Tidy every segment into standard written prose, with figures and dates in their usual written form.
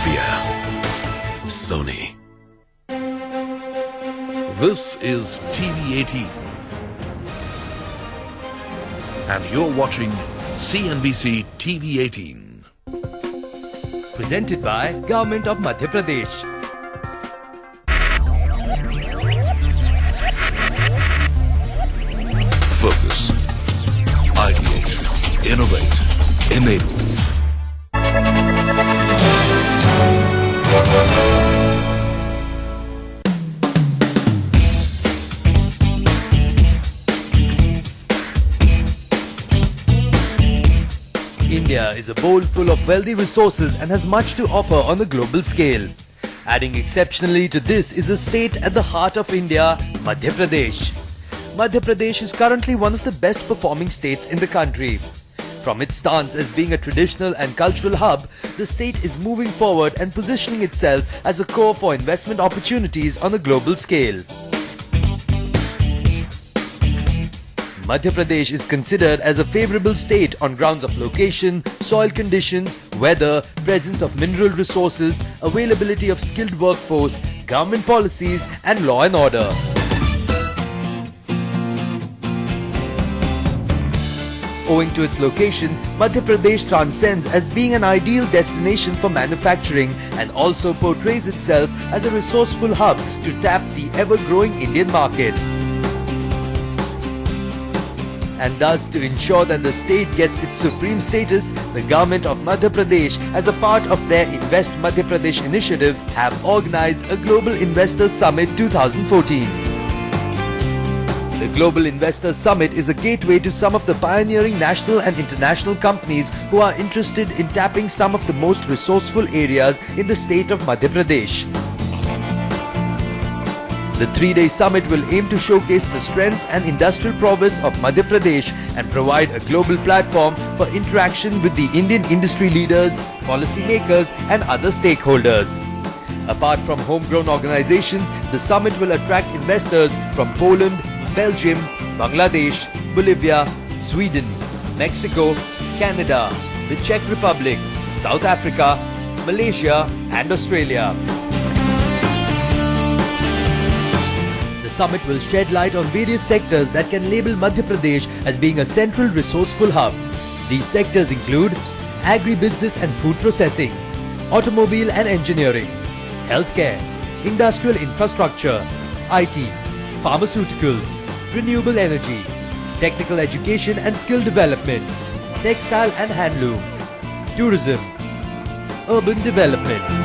Bravia, Sony. This is TV18 and you're watching CNBC TV18. Presented by Government of Madhya Pradesh. Focus, ideate, innovate, enable. India is a bowl full of wealthy resources and has much to offer on the global scale. Adding exceptionally to this is a state at the heart of India, Madhya Pradesh. Madhya Pradesh is currently one of the best performing states in the country. From its stance as being a traditional and cultural hub, the state is moving forward and positioning itself as a core for investment opportunities on a global scale. Madhya Pradesh is considered as a favourable state on grounds of location, soil conditions, weather, presence of mineral resources, availability of skilled workforce, government policies and law and order. Owing to its location, Madhya Pradesh transcends as being an ideal destination for manufacturing and also portrays itself as a resourceful hub to tap the ever-growing Indian market. And thus, to ensure that the state gets its supreme status, the government of Madhya Pradesh, as a part of their Invest Madhya Pradesh initiative, have organized a Global Investors Summit 2014. The Global Investors Summit is a gateway to some of the pioneering national and international companies who are interested in tapping some of the most resourceful areas in the state of Madhya Pradesh. The three-day summit will aim to showcase the strengths and industrial prowess of Madhya Pradesh and provide a global platform for interaction with the Indian industry leaders, policymakers and other stakeholders. Apart from homegrown organizations, the summit will attract investors from Poland, Belgium, Bangladesh, Bolivia, Sweden, Mexico, Canada, the Czech Republic, South Africa, Malaysia and Australia. The summit will shed light on various sectors that can label Madhya Pradesh as being a central resourceful hub. These sectors include agribusiness and food processing, automobile and engineering, healthcare, industrial infrastructure, IT, pharmaceuticals, renewable energy, technical education and skill development, textile and handloom, tourism, urban development.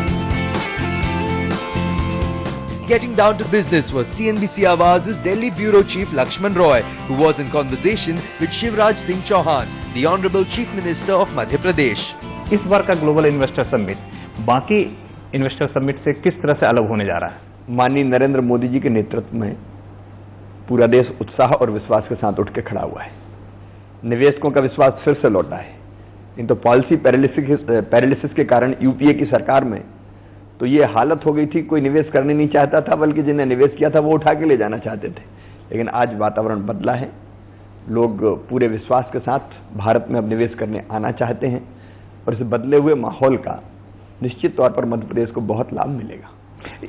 Getting down to business was CNBC Awaz's Delhi Bureau Chief Lakshman Roy, who was in conversation with Shivraj Singh Chauhan, the Honorable Chief Minister of Madhya Pradesh. इस बार का global investor summit बाकी investor summit से किस तरह से अलग होने जा रहा है? माननीय नरेंद्र मोदी जी के नेतृत्व में पूरा देश उत्साह और विश्वास के साथ उठ के खड़ा हुआ है। निवेशकों का विश्वास फिर से लौटा है। इन तो पॉलिसी पैरालिसिस के कारण यूपीए की सरकार में तो ये हालत हो गई थी, कोई निवेश करने नहीं चाहता था, बल्कि जिन्हें निवेश किया था वो उठा के ले जाना चाहते थे। लेकिन आज वातावरण बदला है, लोग पूरे विश्वास के साथ भारत में अब निवेश करने आना चाहते हैं और इस बदले हुए माहौल का निश्चित तौर पर मध्य प्रदेश को बहुत लाभ मिलेगा।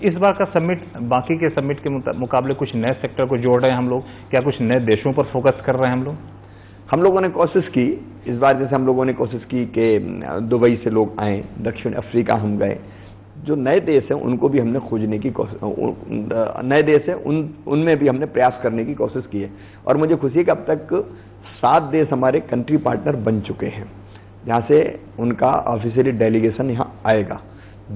इस बार का समिट बाकी के समिट के मुकाबले कुछ नए सेक्टर को जोड़ रहे हैं हम लोग, क्या कुछ नए देशों पर फोकस कर रहे हैं हम लोग? हम लोगों ने कोशिश की इस बार, जैसे हम लोगों ने कोशिश की कि दुबई से लोग आए, दक्षिण अफ्रीका हम गए, जो नए देश हैं उनको भी हमने खोजने की कोशिश, नए देश हैं उनमें भी हमने प्रयास करने की कोशिश की है। और मुझे खुशी है कि अब तक 7 देश हमारे कंट्री पार्टनर बन चुके हैं, जहाँ से उनका ऑफिशियली डेलीगेशन यहाँ आएगा।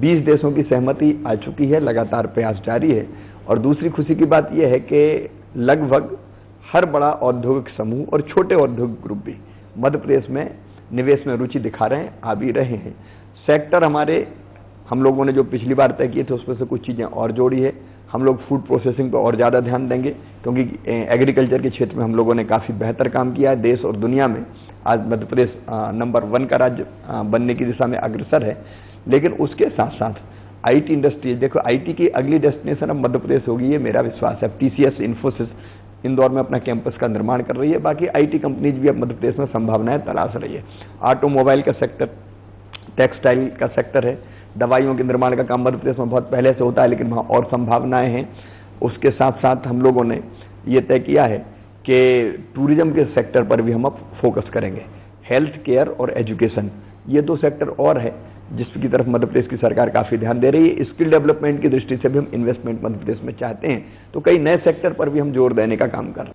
20 देशों की सहमति आ चुकी है, लगातार प्रयास जारी है। और दूसरी खुशी की बात यह है कि लगभग हर बड़ा औद्योगिक समूह और छोटे औद्योगिक ग्रुप भी मध्य प्रदेश में निवेश में रुचि दिखा रहे हैं, आ भी रहे हैं। सेक्टर हमारे हम लोगों ने जो पिछली बार तय किए थे उसमें से कुछ चीज़ें और जोड़ी है। हम लोग फूड प्रोसेसिंग पर और ज़्यादा ध्यान देंगे, क्योंकि एग्रीकल्चर के क्षेत्र में हम लोगों ने काफ़ी बेहतर काम किया है। देश और दुनिया में आज मध्य प्रदेश नंबर 1 का राज्य बनने की दिशा में अग्रसर है। लेकिन उसके साथ साथ आईटी इंडस्ट्री, देखो आईटी की अगली डेस्टिनेशन अब मध्य प्रदेश होगी, ये मेरा विश्वास है। टीसीएस, इन्फोसिस इंदौर में अपना कैंपस का निर्माण कर रही है। बाकी आईटी कंपनीज भी अब मध्य प्रदेश में संभावनाएं तलाश रही है। ऑटोमोबाइल का सेक्टर, टेक्सटाइल का सेक्टर है, दवाइयों के निर्माण का काम मध्य प्रदेश में बहुत पहले से होता है, लेकिन वहाँ और संभावनाएं हैं। उसके साथ साथ हम लोगों ने ये तय किया है कि टूरिज्म के सेक्टर पर भी हम अब फोकस करेंगे। हेल्थ केयर और एजुकेशन, ये 2 सेक्टर और है जिसकी तरफ मध्य प्रदेश की सरकार काफी ध्यान दे रही है। स्किल डेवलपमेंट की दृष्टि से भी हम इन्वेस्टमेंट मध्य प्रदेश में चाहते हैं, तो कई नए सेक्टर पर भी हम जोर देने का काम कर रहे हैं।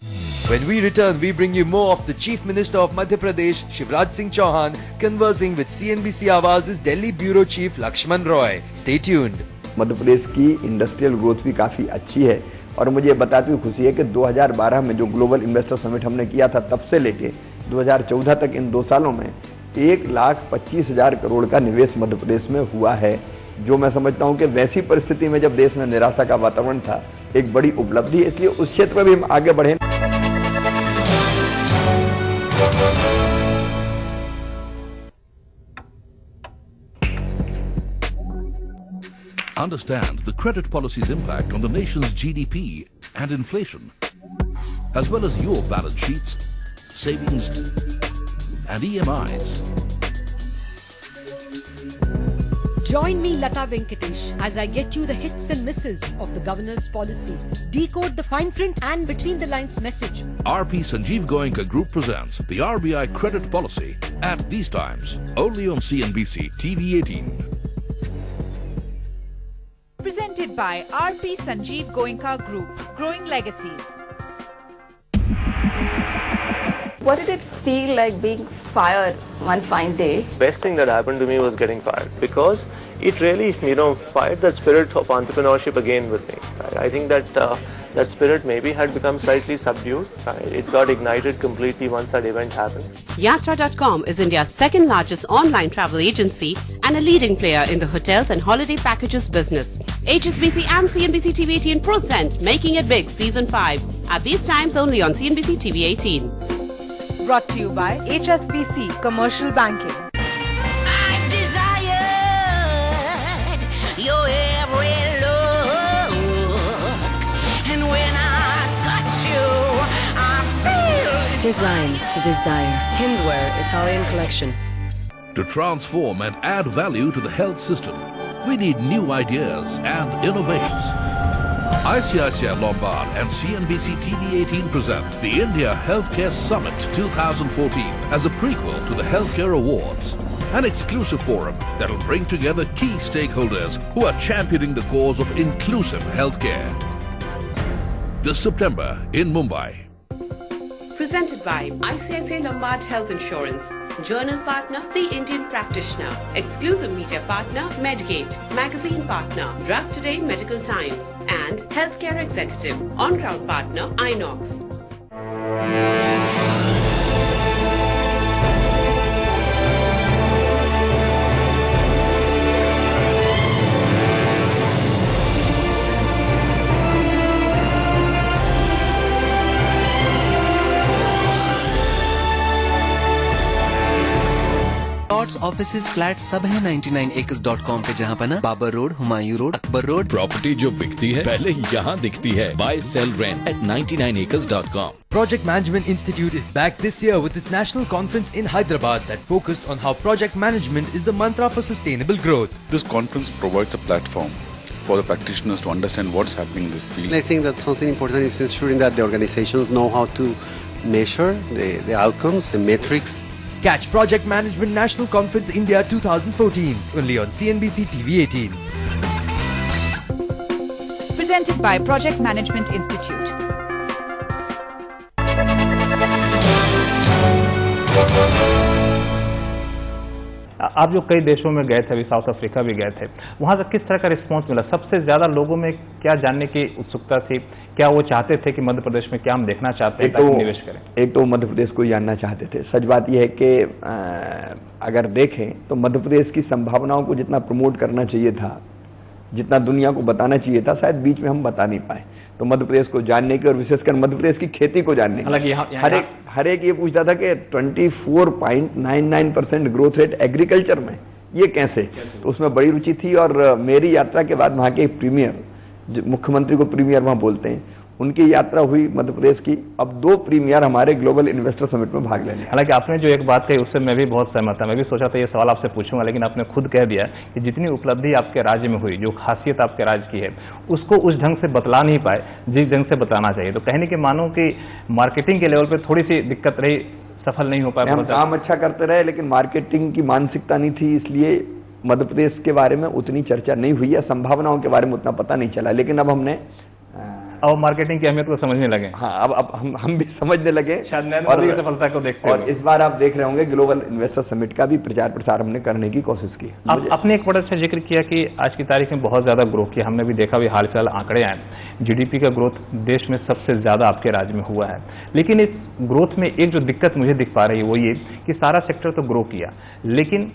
When we return, we bring you more of the Chief Minister of Madhya Pradesh, Shivraj Singh Chauhan, conversing with CNBC Awaz's Delhi Bureau Chief Lakshman Roy. Stay tuned. Madhya Pradesh की इंडस्ट्रियल ग्रोथ भी काफी अच्छी है और मुझे बताते हुए खुशी है कि 2012 में जो ग्लोबल इन्वेस्टर समिट हमने किया था, तब से लेके 2014 तक इन 2 सालों में 1,25,000 करोड़ का निवेश मध्य प्रदेश में हुआ है, जो मैं समझता हूं कि वैसी परिस्थिति में जब देश में निराशा का वातावरण था, एक बड़ी उपलब्धि है। इसलिए उस क्षेत्र में भी हम आगे बढ़े। Understand the credit policy's impact on the nation's GDP and inflation, as well as your balance sheets, savings, and EMIs. Join me, Lata Venkatesh, as I get you the hits and misses of the governor's policy. Decode the fine print and between the lines message. RP Sanjeev Goenka Group presents the RBI credit policy at these times, only on CNBC TV 18. Presented by RP Sanjeev Goenka Group, growing legacies. What did it feel like being fired one fine day? Best thing that happened to me was getting fired, because it really, fired that spirit of entrepreneurship again with me. I think that that spirit maybe had become slightly subdued. It got ignited completely once that event happened. Yatra.com is India's second largest online travel agency and a leading player in the hotels and holiday packages business. HSBC and CNBC TV 18 present Making It Big Season 5 at these times only on CNBC TV 18. Brought to you by HSBC Commercial Banking. I've desired your every look, and when I touch you, I feel Designs to Desire, Hindwear Italian collection. To transform and add value to the health system, we need new ideas and innovations. ICICI Lombard and CNBC TV 18 present the India Healthcare Summit 2014 as a prequel to the Healthcare Awards, an exclusive forum that will bring together key stakeholders who are championing the cause of inclusive healthcare. This September in Mumbai. Presented by ICICI Lombard Health Insurance. Journal partner, The Indian Practitioner. Exclusive media partner, Medgate. Magazine partner, Drug Today Medical Times. And Healthcare Executive. On-ground partner, Inox. Offices flat सब है 99acres.com पे, जहाँ पर ना Babar road, Humayun road, Akbar road. Property जो बिकती है पहले यहाँ दिखती है। Buy, sell, rent at 99acres.com. Project Management Institute is back this year with its national conference in Hyderabad that focused on how project management is the mantra for sustainable growth. This conference provides a platform for the practitioners to understand what's happening in this field. I think that something important is ensuring that the organizations know how to measure the outcomes, the metrics. Catch Project Management National Conference India 2014 only on CNBC TV 18. Presented by Project Management Institute. आप जो कई देशों में गए थे, अभी south Africa भी गए थे, वहां से किस तरह का रिस्पांस मिला? सबसे ज्यादा लोगों में क्या जानने की उत्सुकता थी? क्या वो चाहते थे कि मध्य प्रदेश में क्या हम देखना चाहते हैं ताकि निवेश करें? एक तो मध्य प्रदेश को जानना चाहते थे। सच बात यह है कि अगर देखें तो मध्य प्रदेश की संभावनाओं को जितना प्रमोट करना चाहिए था, जितना दुनिया को बताना चाहिए था, शायद बीच में हम बता नहीं पाए। तो मध्य प्रदेश को जानने की और विशेषकर मध्य प्रदेश की खेती को जानने की, हर एक ये पूछता था कि 24.99% ग्रोथ रेट एग्रीकल्चर में, ये कैसे? तो उसमें बड़ी रुचि थी। और मेरी यात्रा के बाद वहाँ के प्रीमियर, मुख्यमंत्री को प्रीमियर वहाँ बोलते हैं, उनकी यात्रा हुई मध्य प्रदेश की। अब 2 प्रीमियर हमारे ग्लोबल इन्वेस्टर समिट में भाग लेने। हालांकि आपने जो एक बात कही उससे मैं भी बहुत सहमत था। मैं भी सोचा था ये सवाल आपसे पूछूंगा, लेकिन आपने खुद कह दिया कि जितनी उपलब्धि आपके राज्य में हुई, जो खासियत आपके राज्य की है, उसको उस ढंग से बतला नहीं पाए जिस ढंग से बताना चाहिए। तो कहने के मानो कि मार्केटिंग के लेवल पर थोड़ी सी दिक्कत रही, सफल नहीं हो पाया। हम काम अच्छा करते रहे लेकिन मार्केटिंग की मानसिकता नहीं थी, इसलिए मध्य प्रदेश के बारे में उतनी चर्चा नहीं हुई है, संभावनाओं के बारे में उतना पता नहीं चला। लेकिन अब हमने मार्केटिंग की अहमियत को समझने लगे। हाँ, अब हम भी समझने लगे और सफलता को देखते और इस बार आप देख रहे होंगे ग्लोबल इन्वेस्टर समिट का भी प्रचार प्रसार हमने करने की कोशिश की। आपने एक बड़ा अच्छा जिक्र किया कि आज की तारीख में बहुत ज्यादा ग्रोथ किया। हमने भी देखा भी हाल फिलहाल आंकड़े आए, जीडीपी का ग्रोथ देश में सबसे ज्यादा आपके राज्य में हुआ है। लेकिन इस ग्रोथ में एक जो दिक्कत मुझे दिख पा रही है वो ये कि सारा सेक्टर तो ग्रो किया, लेकिन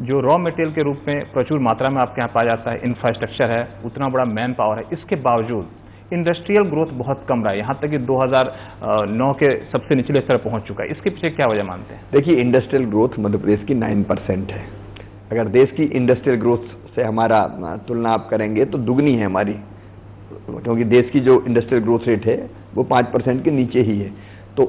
जो रॉ मटेरियल के रूप में प्रचुर मात्रा में आपके यहाँ पाया जाता है, इंफ्रास्ट्रक्चर है, उतना बड़ा मैन पावर है, इसके बावजूद इंडस्ट्रियल ग्रोथ बहुत कम रहा है, यहाँ तक कि 2009 के सबसे निचले स्तर पहुंच चुका है। इसके पीछे क्या वजह मानते हैं? देखिए, इंडस्ट्रियल ग्रोथ मध्य प्रदेश की 9% है। अगर देश की इंडस्ट्रियल ग्रोथ से हमारा तुलना आप करेंगे तो दुगनी है हमारी, क्योंकि देश की जो इंडस्ट्रियल ग्रोथ रेट है वो 5% के नीचे ही है। तो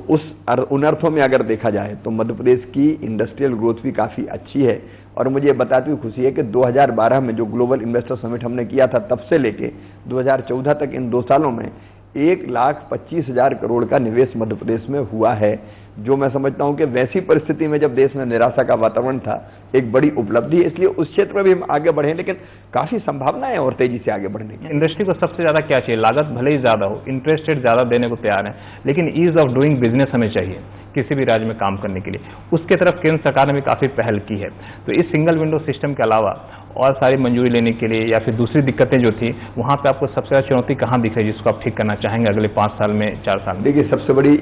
उन अर्थों में अगर देखा जाए तो मध्य प्रदेश की इंडस्ट्रियल ग्रोथ भी काफ़ी अच्छी है। और मुझे ये बताते हुए खुशी है कि 2012 में जो ग्लोबल इन्वेस्टर समिट हमने किया था, तब से लेके 2014 तक इन 2 सालों में 1,25,000 करोड़ का निवेश मध्य प्रदेश में हुआ है, जो मैं समझता हूं कि वैसी परिस्थिति में जब देश में निराशा का वातावरण था, एक बड़ी उपलब्धि है। इसलिए उस क्षेत्र में भी हम आगे बढ़े, लेकिन काफी संभावनाएं और तेजी से आगे बढ़ने की। इंडस्ट्री को सबसे ज्यादा क्या चाहिए? लागत भले ही ज्यादा हो, इंटरेस्ट रेट ज्यादा देने को तैयार है, लेकिन ईज ऑफ डूइंग बिजनेस हमें चाहिए किसी भी राज्य में काम करने के लिए। उसके तरफ केंद्र सरकार ने भी काफी पहल की है। तो इस सिंगल विंडो सिस्टम के अलावा और सारी मंजूरी लेने के लिए या फिर दूसरी दिक्कतें जो थी, वहां पे आपको सबसे ज्यादा चुनौती कहां दिख रही है जिसको आप ठीक करना चाहेंगे अगले 5 साल में, 4 साल में? देखिए, सबसे बड़ी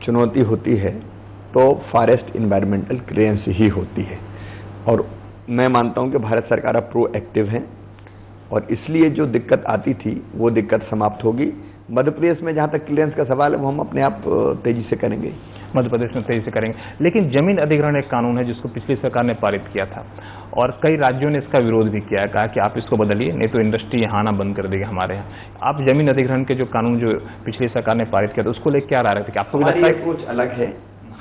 चुनौती होती है तो फॉरेस्ट इन्वायरमेंटल क्लियरेंस ही होती है। और मैं मानता हूं कि भारत सरकार अब प्रोएक्टिव है और इसलिए जो दिक्कत आती थी वो दिक्कत समाप्त होगी। मध्य प्रदेश में जहां तक क्लियरेंस का सवाल है वो हम अपने आप तेजी से करेंगे। मध्य प्रदेश में तेजी से करेंगे। लेकिन जमीन अधिग्रहण एक कानून है जिसको पिछली सरकार ने पारित किया था और कई राज्यों ने इसका विरोध भी किया है, कहा कि आप इसको बदलिए नहीं तो इंडस्ट्री यहाँ आना बंद कर देगी हमारे यहाँ। आप जमीन अधिग्रहण के जो कानून जो पिछली सरकार ने पारित किया था उसको लेकर क्या रहा थे कि आपको कुछ अलग है?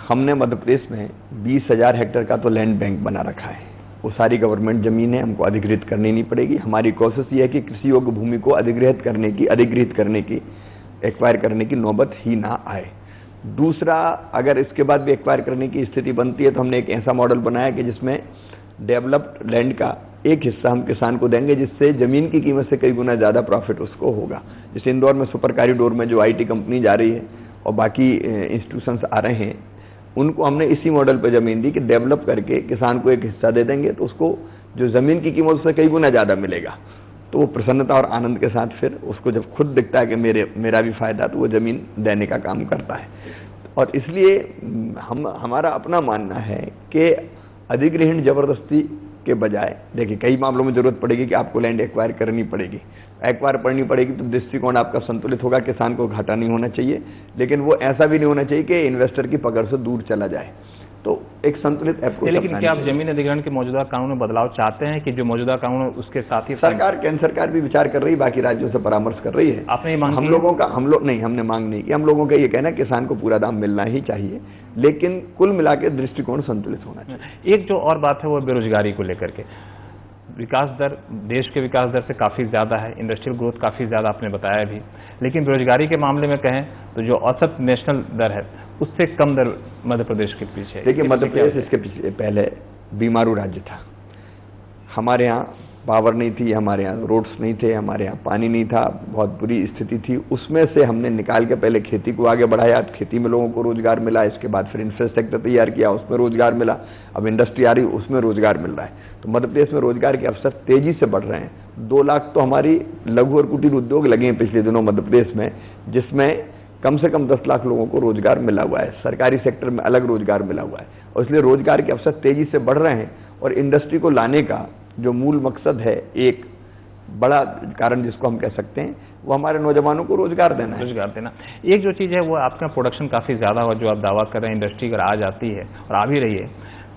हमने मध्य प्रदेश में 20,000 हेक्टेयर का तो लैंड बैंक बना रखा है, वो सारी गवर्नमेंट जमीन है, हमको अधिग्रहित करनी नहीं पड़ेगी। हमारी कोशिश ये है कि कृषि योग्य भूमि को अधिग्रहित करने की एक्वायर करने की नौबत ही ना आए। दूसरा, अगर इसके बाद भी एक्वायर करने की स्थिति बनती है तो हमने एक ऐसा मॉडल बनाया कि जिसमें डेवलप्ड लैंड का एक हिस्सा हम किसान को देंगे, जिससे जमीन की कीमत से कई गुना ज्यादा प्रॉफिट उसको होगा। जैसे इंदौर में सुपर कॉरिडोर में जो IT कंपनी जा रही है और बाकी इंस्टीट्यूशंस आ रहे हैं, उनको हमने इसी मॉडल पर जमीन दी कि डेवलप करके किसान को एक हिस्सा दे देंगे तो उसको जो जमीन की कीमत उससे कई गुना ज्यादा मिलेगा। तो वो प्रसन्नता और आनंद के साथ फिर उसको जब खुद दिखता है कि मेरा भी फायदा, तो वो जमीन देने का काम करता है। और इसलिए हमारा अपना मानना है कि अधिग्रहण जबरदस्ती के बजाय, देखिए कई मामलों में जरूरत पड़ेगी कि आपको लैंड एक्वायर करनी पड़ेगी। एक्वायर करनी पड़ेगी तो दृष्टिकोण आपका संतुलित होगा, किसान को घाटा नहीं होना चाहिए, लेकिन वो ऐसा भी नहीं होना चाहिए कि इन्वेस्टर की पकड़ से दूर चला जाए। तो एक संतुलित अप्रोच। लेकिन क्या आप जमीन अधिग्रहण के मौजूदा कानून में बदलाव चाहते हैं कि जो मौजूदा कानून है उसके साथ ही केंद्र सरकार भी विचार कर रही है, बाकी राज्यों से परामर्श कर रही है। आपने मांग हमने मांग नहीं की। हम लोगों का ये कहना है किसान को पूरा दाम मिलना ही चाहिए, लेकिन कुल मिला के दृष्टिकोण संतुलित होना चाहिए। एक जो और बात है वो बेरोजगारी को लेकर के। विकास दर देश के विकास दर से काफी ज्यादा है, इंडस्ट्रियल ग्रोथ काफी ज्यादा आपने बताया भी, लेकिन बेरोजगारी के मामले में कहें तो जो औसत नेशनल दर है उससे कम दर मध्य प्रदेश के पीछे। देखिए, मध्य प्रदेश इसके पीछे पहले बीमारू राज्य था। हमारे यहाँ पावर नहीं थी, हमारे यहाँ रोड्स नहीं थे, हमारे यहाँ पानी नहीं था, बहुत बुरी स्थिति थी। उसमें से हमने निकाल के पहले खेती को आगे बढ़ाया, खेती में लोगों को रोजगार मिला, इसके बाद फिर इंफ्रास्ट्रक्चर तैयार किया, उसमें रोजगार मिला, अब इंडस्ट्री आ रही, उसमें रोजगार मिल रहा है। तो मध्य प्रदेश में रोजगार के अवसर तेजी से बढ़ रहे हैं। 2 लाख तो हमारी लघु और कुटीर उद्योग लगे हैं पिछले दिनों मध्य प्रदेश में, जिसमें कम से कम 10 लाख लोगों को रोजगार मिला हुआ है। सरकारी सेक्टर में अलग रोजगार मिला हुआ है और इसलिए रोजगार के अवसर तेजी से बढ़ रहे हैं। और इंडस्ट्री को लाने का जो मूल मकसद है, एक बड़ा कारण जिसको हम कह सकते हैं, वो हमारे नौजवानों को रोजगार देना है। रोजगार देना एक जो चीज है वो आपका प्रोडक्शन काफी ज्यादा हो, जो आप दावा कर रहे हैं इंडस्ट्री अगर आ जाती है और आ भी रही है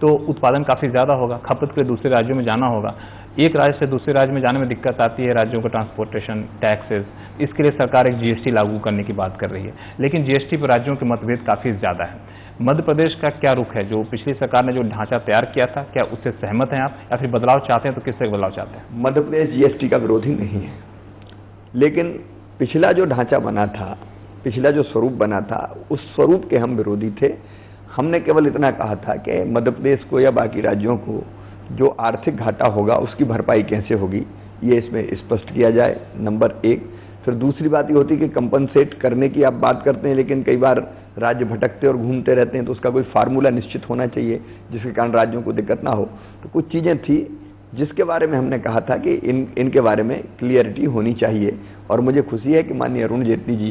तो उत्पादन काफी ज्यादा होगा, खपत के दूसरे राज्यों में जाना होगा। एक राज्य से दूसरे राज्य में जाने में दिक्कत आती है, राज्यों को ट्रांसपोर्टेशन, टैक्सेस, इसके लिए सरकार एक जीएसटी लागू करने की बात कर रही है, लेकिन जीएसटी पर राज्यों के मतभेद काफी ज्यादा है। मध्य प्रदेश का क्या रुख है? जो पिछली सरकार ने जो ढांचा तैयार किया था, क्या उससे सहमत हैं आप, या फिर बदलाव चाहते हैं तो किस तरह बदलाव चाहते हैं? मध्य प्रदेश जीएसटी का विरोधी नहीं है, लेकिन पिछला जो ढांचा बना था, पिछला जो स्वरूप बना था, उस स्वरूप के हम विरोधी थे। हमने केवल इतना कहा था कि मध्य प्रदेश को या बाकी राज्यों को जो आर्थिक घाटा होगा उसकी भरपाई कैसे होगी, ये इसमें स्पष्ट किया जाए, नंबर एक। फिर दूसरी बात ये होती है कि कंपनसेट करने की आप बात करते हैं, लेकिन कई बार राज्य भटकते और घूमते रहते हैं, तो उसका कोई फार्मूला निश्चित होना चाहिए जिसके कारण राज्यों को दिक्कत ना हो। तो कुछ चीज़ें थी जिसके बारे में हमने कहा था कि इनके बारे में क्लियरिटी होनी चाहिए। और मुझे खुशी है कि माननीय अरुण जेटली जी,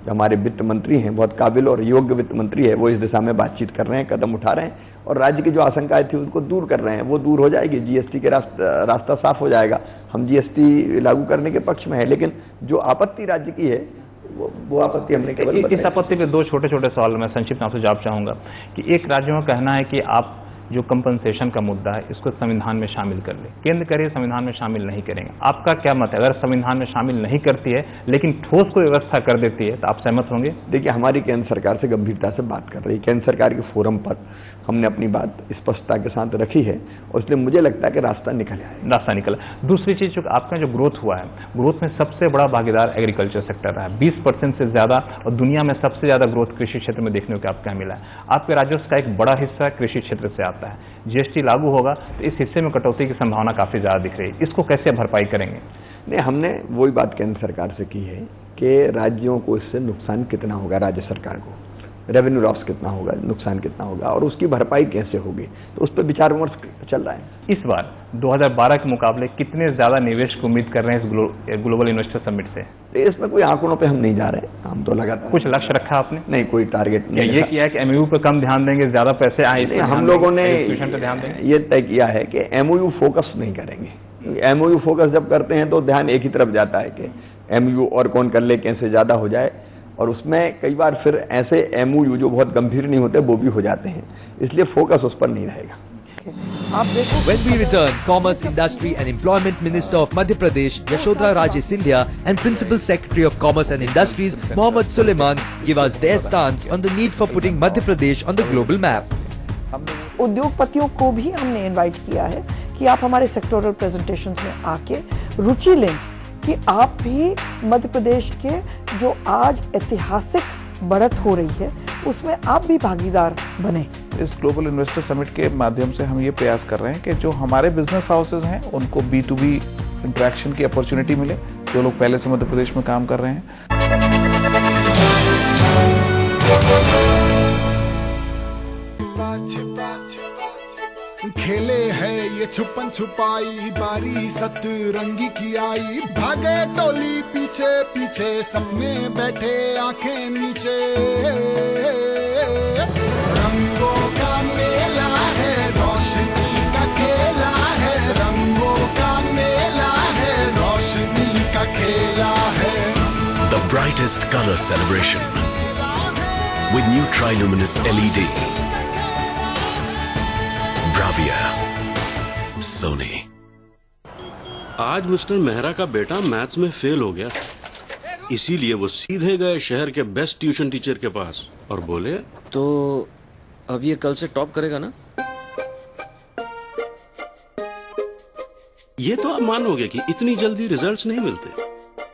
जो हमारे वित्त मंत्री हैं, बहुत काबिल और योग्य वित्त मंत्री है, वो इस दिशा में बातचीत कर रहे हैं, कदम उठा रहे हैं और राज्य की जो आशंकाएं थी उनको दूर कर रहे हैं। वो दूर हो जाएगी, जीएसटी के रास्ता साफ हो जाएगा। हम जीएसटी लागू करने के पक्ष में है, लेकिन जो आपत्ति राज्य की है वो आपत्ति हमने केवल इस आपत्ति पे दो छोटे छोटे सवाल मैं संक्षिप्त आपसे जवाब चाहूंगा कि एक राज्यों का कहना है कि आप जो कंपनसेशन का मुद्दा है इसको संविधान में शामिल कर ले, केंद्र करे संविधान में शामिल नहीं करेंगे। आपका क्या मत है? अगर संविधान में शामिल नहीं करती है लेकिन ठोस कोई व्यवस्था कर देती है तो आप सहमत होंगे? देखिए, हमारी केंद्र सरकार से गंभीरता से बात कर रही है, केंद्र सरकार के फोरम पर हमने अपनी बात स्पष्टता के साथ रखी है और इसलिए मुझे लगता है कि रास्ता निकला। दूसरी चीज, जो आपका जो ग्रोथ हुआ है, ग्रोथ में सबसे बड़ा भागीदार एग्रीकल्चर सेक्टर रहा है, 20% से ज्यादा, और दुनिया में सबसे ज्यादा ग्रोथ कृषि क्षेत्र में देखने को आपको मिला है। आपके राजस्व का एक बड़ा हिस्सा कृषि क्षेत्र से आता है। जीएसटी लागू होगा तो इस हिस्से में कटौती की संभावना काफी ज्यादा दिख रही है, इसको कैसे भरपाई करेंगे? नहीं, हमने वही बात केंद्र सरकार से की है कि राज्यों को इससे नुकसान कितना होगा, राज्य सरकार को रेवेन्यू लॉस कितना होगा, नुकसान कितना होगा और उसकी भरपाई कैसे होगी, तो उस पर विचार विमर्श चल रहा है। इस बार 2012 के मुकाबले कितने ज्यादा निवेश की उम्मीद कर रहे हैं इस ग्लोबल इन्वेस्टर समिट से? इसमें कोई आंकड़ों पे हम नहीं जा रहे, हम तो लगातार। कुछ लक्ष्य रखा आपने? नहीं, कोई टारगेट नहीं। ये किया है कि एमओयू पे कम ध्यान देंगे, ज्यादा पैसे आए? हम लोगों ने ये तय किया है कि एमओयू फोकस नहीं करेंगे। एमओयू फोकस जब करते हैं तो ध्यान एक ही तरफ जाता है कि एमओयू और कौन कर ले, कैसे ज्यादा हो जाए, और उसमें कई बार फिर ऐसे एमओयू जो बहुत गंभीर नहीं होते वो भी हो जाते हैं, इसलिए फोकस उस पर नहीं रहेगा। When we return, Commerce, Industry and Employment Minister of Madhya Pradesh, Yashodhara Raje Scindia, and Principal Secretary of Commerce and Industries, Mohammad Suleiman, give us their stance on the need for putting Madhya Pradesh on the global map. उद्योगपतियों को भी हमने invite किया है कि आप हमारे sectoral presentations में आके रुचि लें कि आप भी मध्य प्रदेश के जो आज ऐतिहासिक बढ़त हो रही है उसमें आप भी भागीदार बने। इस ग्लोबल इन्वेस्टर समिट के माध्यम से हम ये प्रयास कर रहे हैं कि जो हमारे बिजनेस हाउसेज हैं उनको B2B इंटरेक्शन की अपॉर्चुनिटी मिले, जो लोग पहले से मध्य प्रदेश में काम कर रहे हैं। खेले है ये छुपन छुपाई, बारी सतरंगी की आई, भागे टोली पीछे पीछे, सपने बैठे आंखें नीचे। रंगों का मेला है, रोशनी का खेला है, रंगों का मेला है, रोशनी का खेला है। The brightest color celebration with new triluminous LED. Bravia, Sony. आज मिस्टर मेहरा का बेटा मैथ्स में फेल हो गया, इसीलिए वो सीधे गए शहर के बेस्ट ट्यूशन टीचर के पास और बोले, तो अब ये कल से टॉप करेगा ना? ये तो आप मानोगे कि इतनी जल्दी रिजल्ट्स नहीं मिलते,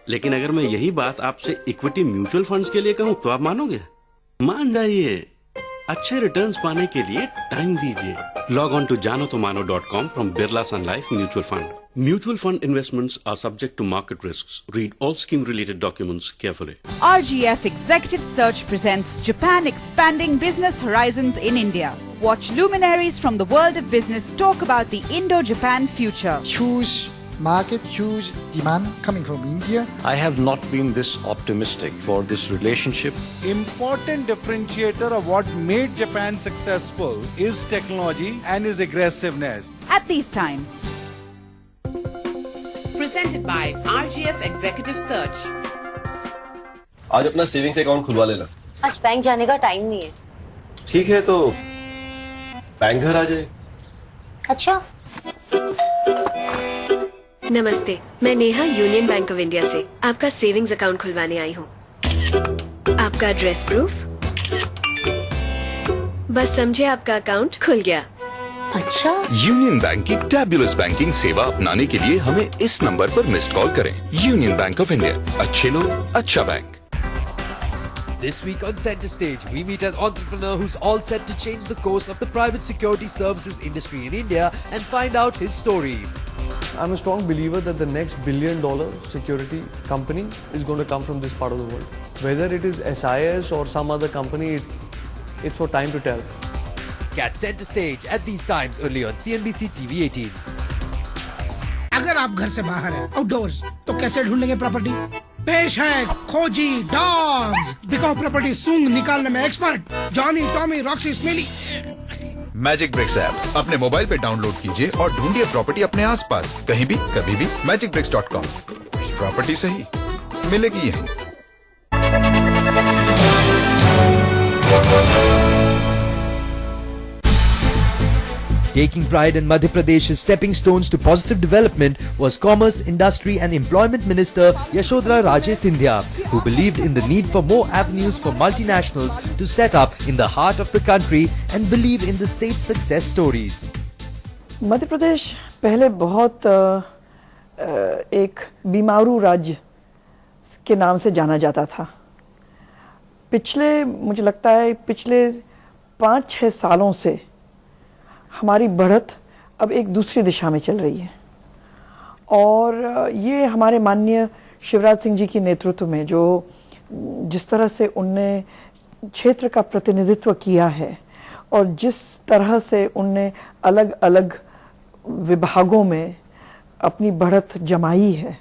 लेकिन अगर मैं यही बात आपसे इक्विटी म्यूचुअल फंड्स के लिए कहूँ तो आप मानोगे? मान जाइए, अच्छे रिटर्न्स पाने के लिए टाइम दीजिए। Log on to janotomano.com from Birla Sun Life Mutual Fund. Mutual fund investments are subject to market risks. Read all scheme-related documents carefully. RGF Executive Search presents Japan Expanding Business Horizons in India. Watch luminaries from the world of business talk about the Indo-Japan future. Huge market, huge demand coming from India. I have not been this optimistic for this relationship. Important differentiator of what made Japan successful is technology and is aggressiveness. At these times. Presented by RGF Executive Search. आज अपना savings account खुलवा लेना। आज bank जाने का time नहीं है। ठीक है, तो बैंक घर आ जाए। अच्छा। नमस्ते, मैं Neha union bank of India से आपका सेविंग्स अकाउंट खुलवाने आई हूँ। आपका एड्रेस प्रूफ, बस समझे आपका अकाउंट खुल गया। अच्छा, यूनियन बैंक की टैबुलस बैंकिंग सेवा अपनाने के लिए हमें इस नंबर पर मिस्ड कॉल करें। यूनियन बैंक ऑफ इंडिया, अच्छे लोग, अच्छा bank. This week on Center Stage, we meet an entrepreneur who's all set to change the course of the private security services industry in India and find out his story. I'm a strong believer that the next $1 billion security company is going to come from this part of the world. Whether it is SIS or some other company, it's for time to tell. Catch Center Stage at these times only on CNBC TV 18. अगर आप घर से बाहर हैं, outdoors, तो कैसे ढूंढेंगे property? पेश है खोजी डॉग्स, बिकाऊ प्रॉपर्टी सूंघ निकालने में expert Johnny, Tommy, Roxy, Smelly. Magic Bricks app अपने मोबाइल पे डाउनलोड कीजिए और ढूंढिए प्रॉपर्टी अपने आसपास, कहीं भी, कभी भी। magicbricks.com। प्रॉपर्टी सही मिलेगी यहीं। Taking pride in Madhya Pradesh's stepping stones to positive development was Commerce, Industry and Employment Minister Yashodhara Raje Scindia, who believed in the need for more avenues for multinationals to set up in the heart of the country and believe in the state's success stories. Madhya Pradesh पहले बहुत एक बीमारू राज्य के नाम से जाना जाता था। मुझे लगता है पिछले 5-6 सालों से हमारी बढ़त अब एक दूसरी दिशा में चल रही है और ये हमारे माननीय शिवराज सिंह जी के नेतृत्व में जो जिस तरह से उनने क्षेत्र का प्रतिनिधित्व किया है और जिस तरह से उनने अलग अलग विभागों में अपनी बढ़त जमाई है,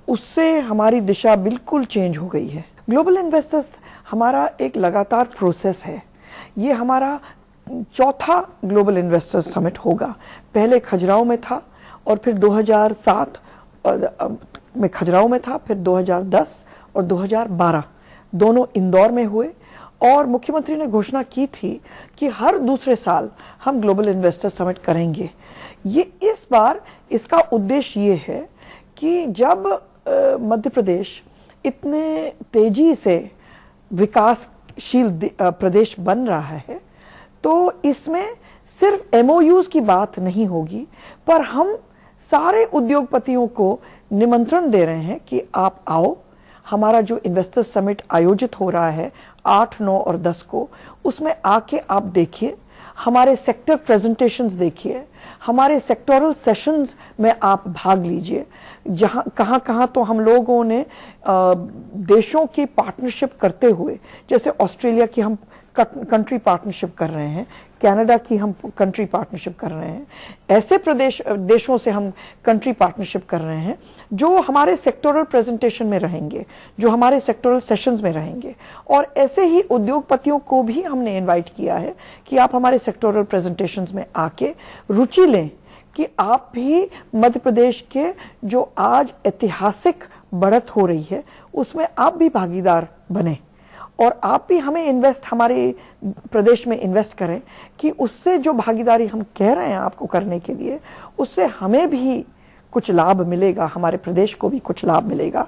उससे हमारी दिशा बिल्कुल चेंज हो गई है। ग्लोबल इन्वेस्टर्स हमारा एक लगातार प्रोसेस है। ये हमारा चौथा ग्लोबल इन्वेस्टर्स समिट होगा। पहले खजुराहो में था और फिर 2007 में खजुराहो में था, फिर 2010 और 2012 दोनों इंदौर में हुए और मुख्यमंत्री ने घोषणा की थी कि हर दूसरे साल हम ग्लोबल इन्वेस्टर्स समिट करेंगे। ये इस बार इसका उद्देश्य ये है कि जब मध्य प्रदेश इतने तेजी से विकासशील प्रदेश बन रहा है तो इसमें सिर्फ MOUs की बात नहीं होगी, पर हम सारे उद्योगपतियों को निमंत्रण दे रहे हैं कि आप आओ। हमारा जो इन्वेस्टर्स समिट आयोजित हो रहा है 8, 9 और 10 को, उसमें आके आप देखिए, हमारे सेक्टर प्रेजेंटेशंस देखिए, हमारे सेक्टोरल सेशंस में आप भाग लीजिए। जहां कहां तो हम लोगों ने देशों की पार्टनरशिप करते हुए, जैसे ऑस्ट्रेलिया की हम कंट्री पार्टनरशिप कर रहे हैं, कनाडा की हम कंट्री पार्टनरशिप कर रहे हैं, ऐसे देशों से हम कंट्री पार्टनरशिप कर रहे हैं जो हमारे सेक्टोरल प्रेजेंटेशन में रहेंगे, जो हमारे सेक्टोरल सेशंस में रहेंगे। और ऐसे ही उद्योगपतियों को भी हमने इनवाइट किया है कि आप हमारे सेक्टोरल प्रेजेंटेशंस में आके रुचि लें कि आप भी मध्य प्रदेश के जो आज ऐतिहासिक बढ़त हो रही है उसमें आप भी भागीदार बने और आप भी हमारे प्रदेश में इन्वेस्ट करें कि उससे जो भागीदारी हम कह रहे हैं आपको करने के लिए, उससे हमें भी कुछ लाभ मिलेगा, हमारे प्रदेश को भी कुछ लाभ मिलेगा।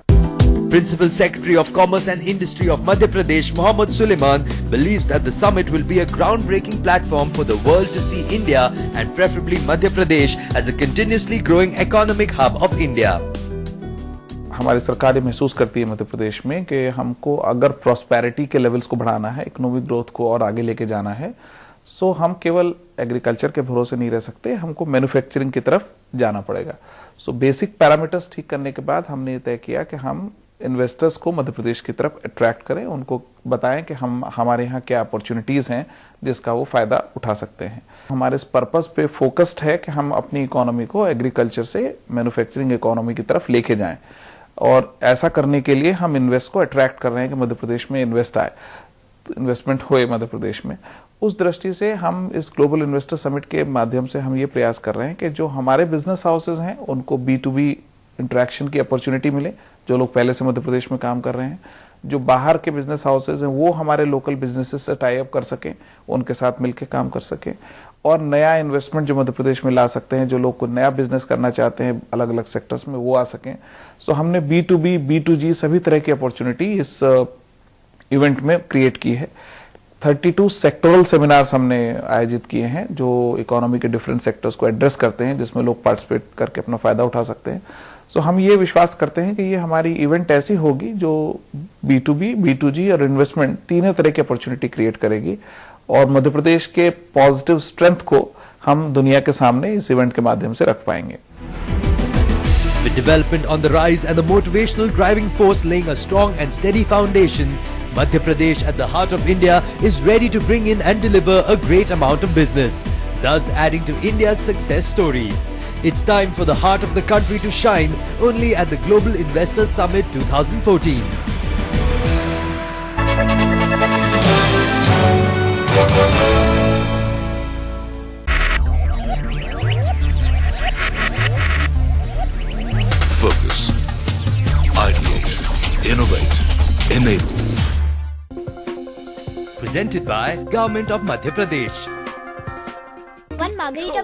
Principal Secretary of Commerce and Industry of Madhya Pradesh, Mohammad Suleiman, believes that the summit will be a groundbreaking platform for the world to see India and preferably Madhya Pradesh as a continuously growing economic hub of India. हमारी सरकार ये महसूस करती है मध्य प्रदेश में कि हमको अगर प्रॉस्पेरिटी के लेवल्स को बढ़ाना है, इकोनॉमिक ग्रोथ को और आगे लेके जाना है, सो हम केवल एग्रीकल्चर के भरोसे नहीं रह सकते, हमको मैन्युफैक्चरिंग की तरफ जाना पड़ेगा। सो बेसिक पैरामीटर्स ठीक करने के बाद हमने ये तय किया कि हम इन्वेस्टर्स को मध्य प्रदेश की तरफ अट्रैक्ट करें, उनको बताएं कि हमारे यहाँ क्या अपॉर्चुनिटीज हैं जिसका वो फायदा उठा सकते हैं। हमारे इस पर्पस पे फोकस्ड है कि हम अपनी इकोनॉमी को एग्रीकल्चर से मैन्युफैक्चरिंग इकोनॉमी की तरफ लेके जाएं और ऐसा करने के लिए हम इन्वेस्ट को अट्रैक्ट कर रहे हैं कि मध्य प्रदेश में इन्वेस्टमेंट होए मध्य प्रदेश में। उस दृष्टि से हम इस ग्लोबल इन्वेस्टर समिट के माध्यम से हम ये प्रयास कर रहे हैं कि जो हमारे बिजनेस हाउसेज हैं उनको B2B इंटरेक्शन की अपॉर्चुनिटी मिले, जो लोग पहले से मध्य प्रदेश में काम कर रहे हैं, जो बाहर के बिजनेस हाउसेज हैं वो हमारे लोकल बिजनेसेस से टाई अप कर सकें, उनके साथ मिलकर काम कर सकें और नया इन्वेस्टमेंट जो मध्य प्रदेश में ला सकते हैं, जो लोग को नया बिजनेस करना चाहते हैं अलग अलग सेक्टर्स में, वो आ सकें। सो हमने B2B, B2G सभी तरह की अपॉर्चुनिटी इस इवेंट में क्रिएट की है। 32 सेक्टोरल सेमिनार्स हमने आयोजित किए हैं जो इकोनॉमी के डिफरेंट सेक्टर्स को एड्रेस करते हैं, जिसमें लोग पार्टिसिपेट करके अपना फायदा उठा सकते हैं। सो हम ये विश्वास करते हैं कि ये हमारी इवेंट ऐसी होगी जो B2B, B2G और इन्वेस्टमेंट तीनों तरह की अपॉर्चुनिटी क्रिएट करेगी और मध्य प्रदेश के पॉजिटिव स्ट्रेंथ को हम दुनिया के सामने इस इवेंट के माध्यम से रख पाएंगे। With development on the rise and the motivational driving force laying a strong and steady foundation, Madhya Pradesh at the heart of India is ready to bring in and deliver a great amount of business, thus adding to India's success story. It's time for the heart of the country to shine only at the Global Investor Summit 2014. Focus, ideate, innovate, enable. Presented by Government of Madhya Pradesh. One margarita.